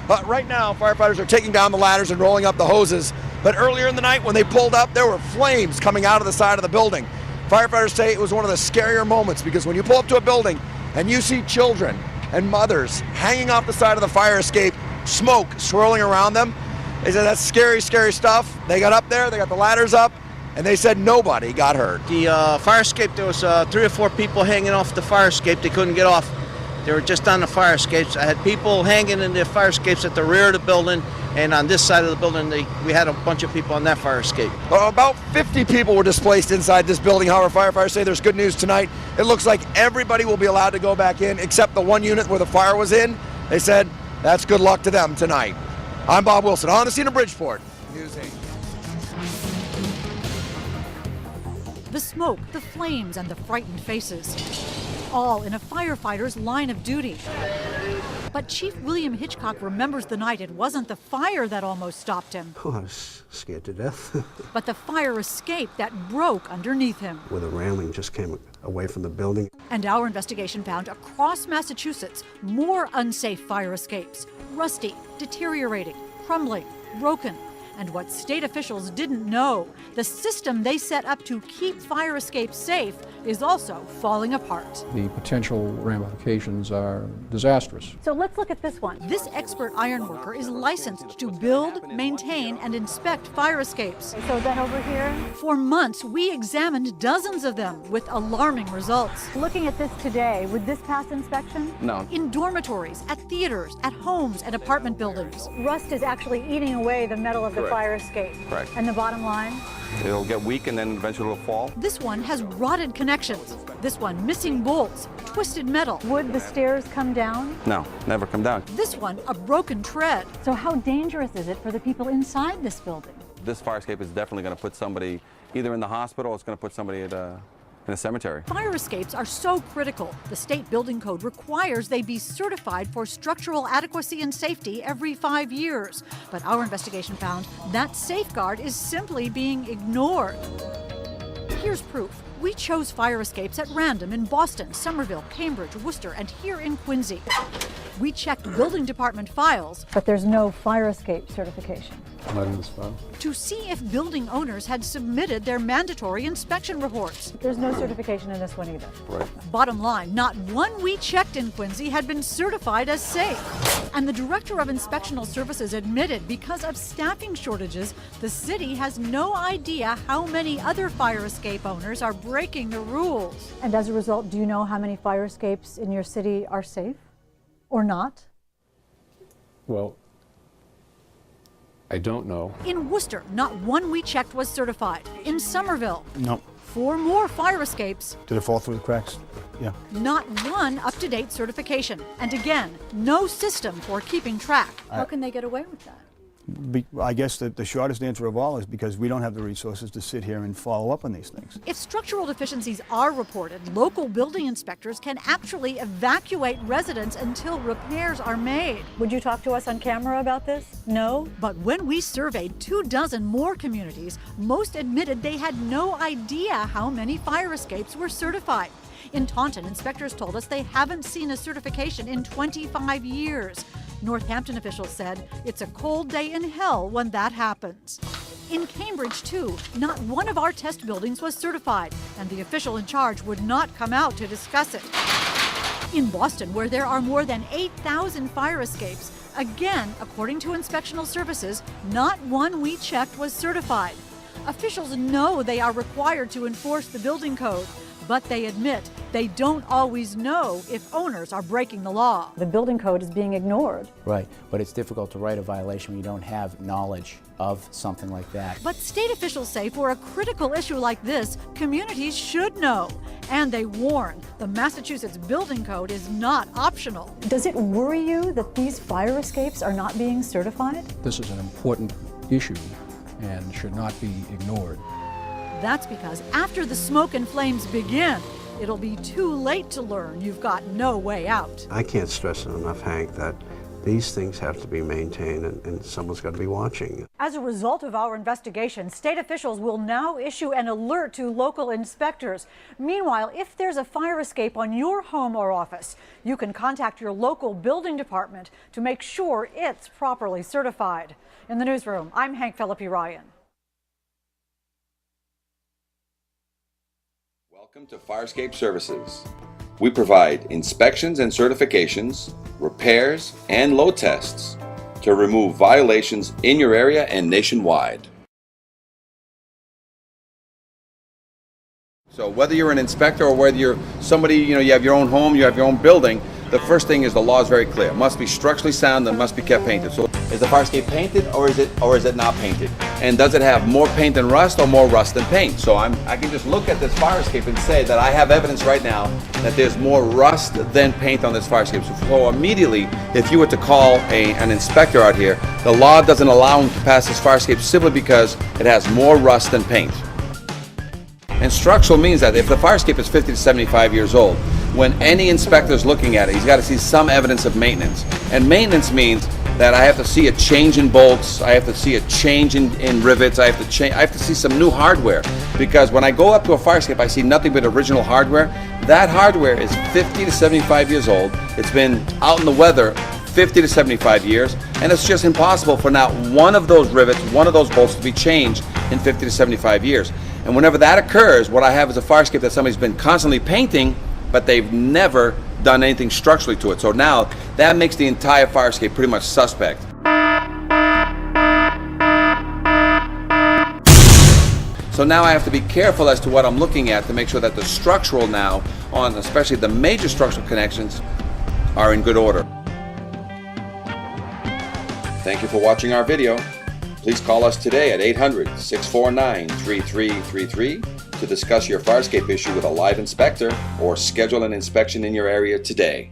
Right now, firefighters are taking down the ladders and rolling up the hoses. But earlier in the night, when they pulled up, there were flames coming out of the side of the building. Firefighters say it was one of the scarier moments because when you pull up to a building and you see children and mothers hanging off the side of the fire escape, smoke swirling around them, they said that's scary, scary stuff. They got up there, they got the ladders up, and they said nobody got hurt. The fire escape, there was 3 or 4 people hanging off the fire escape. They couldn't get off. They were just on the fire escapes. I had people hanging in the fire escapes at the rear of the building, and on this side of the building, we had a bunch of people on that fire escape. About 50 people were displaced inside this building. However, firefighters say there's good news tonight. It looks like everybody will be allowed to go back in except the one unit where the fire was in. They said that's good luck to them tonight. I'm Bob Wilson on the scene of Bridgeport, News 8. The smoke, the flames, and the frightened faces, all in a firefighter's line of duty. But Chief William Hitchcock remembers the night it wasn't the fire that almost stopped him. Oh, I was scared to death. But the fire escape that broke underneath him. Where the railing just came away from the building. And our investigation found across Massachusetts more unsafe fire escapes. Rusty, deteriorating, crumbling, broken. And what state officials didn't know, the system they set up to keep fire escapes safe is also falling apart. The potential ramifications are disastrous. So let's look at this one. This expert ironworker is licensed to build, maintain, and inspect fire escapes. So then over here? For months, we examined dozens of them with alarming results. Looking at this today, would this pass inspection? No. In dormitories, at theaters, at homes, and apartment buildings. Rust is actually eating away the metal of the fire escape. Correct. And the bottom line? It'll get weak and then eventually it'll fall. This one has rotted connections. This one missing bolts, twisted metal. Would the stairs come down? No, never come down. This one a broken tread. So how dangerous is it for the people inside this building? This fire escape is definitely going to put somebody either in the hospital or it's going to put somebody in a cemetery. Fire escapes are so critical. The state building code requires they be certified for structural adequacy and safety every 5 years. But our investigation found that safeguard is simply being ignored. Here's proof. We chose fire escapes at random in Boston, Somerville, Cambridge, Worcester, and here in Quincy. We checked building department files. But there's no fire escape certification. Not in this file. To see if building owners had submitted their mandatory inspection reports. There's no certification in this one either. Right. Bottom line, not one we checked in Quincy had been certified as safe. And the director of inspectional services admitted because of staffing shortages, the city has no idea how many other fire escape owners are breaking the rules. And as a result, do you know how many fire escapes in your city are safe or not? Well, I don't know. In Worcester, not one we checked was certified. In Somerville, No. 4 more fire escapes, Did it fall through the cracks? Yeah. not one up-to-date certification. And again, no system for keeping track. How can they get away with that? I guess the shortest answer of all is because we don't have the resources to sit here and follow up on these things. If structural deficiencies are reported, local building inspectors can actually evacuate residents until repairs are made. Would you talk to us on camera about this? No? But when we surveyed 24 more communities, most admitted they had no idea how many fire escapes were certified. In Taunton, inspectors told us they haven't seen a certification in 25 years. Northampton officials said it's a cold day in hell when that happens. In Cambridge, too, not one of our test buildings was certified, and the official in charge would not come out to discuss it. In Boston, where there are more than 8,000 fire escapes, again, according to inspectional services, not one we checked was certified. Officials know they are required to enforce the building code, but they admit they don't always know if owners are breaking the law. The building code is being ignored. Right, but it's difficult to write a violation when you don't have knowledge of something like that. But state officials say for a critical issue like this, communities should know. And they warn the Massachusetts building code is not optional. Does it worry you that these fire escapes are not being certified? This is an important issue and should not be ignored. That's because after the smoke and flames begin, it'll be too late to learn you've got no way out. I can't stress it enough, Hank, that These things have to be maintained, and someone's got to be watching. As a result of our investigation, state officials will now issue an alert to local inspectors. Meanwhile, if there's a fire escape on your home or office, you can contact your local building department to make sure it's properly certified. In the newsroom, I'm Hank Philippi Ryan. Welcome to Firescape Services. We provide inspections and certifications, repairs, and load tests to remove violations in your area and nationwide. So whether you're an inspector or whether you're somebody, you have your own home, you have your own building, the first thing is the law is very clear. It must be structurally sound and must be kept painted. So is the fire escape painted or is it not painted? And does it have more paint than rust or more rust than paint? So I can just look at this fire escape and say that I have evidence right now that there's more rust than paint on this fire escape. So immediately, if you were to call an inspector out here, the law doesn't allow him to pass this fire escape simply because it has more rust than paint. And structural means that if the fire escape is 50 to 75 years old, when any inspector is looking at it, he's got to see some evidence of maintenance. And maintenance means that I have to see a change in bolts, I have to see a change in rivets, I have to see some new hardware. Because when I go up to a fire escape, I see nothing but original hardware. That hardware is 50 to 75 years old. It's been out in the weather 50 to 75 years, and it's just impossible for not one of those rivets, one of those bolts to be changed in 50 to 75 years. And whenever that occurs, what I have is a fire escape that somebody's been constantly painting, but they've never done anything structurally to it. So now that makes the entire fire escape pretty much suspect. So now I have to be careful as to what I'm looking at to make sure that the structural now, on especially the major structural connections, are in good order. Thank you for watching our video. Please call us today at 800-649-3333 to discuss your fire escape issue with a live inspector or schedule an inspection in your area today.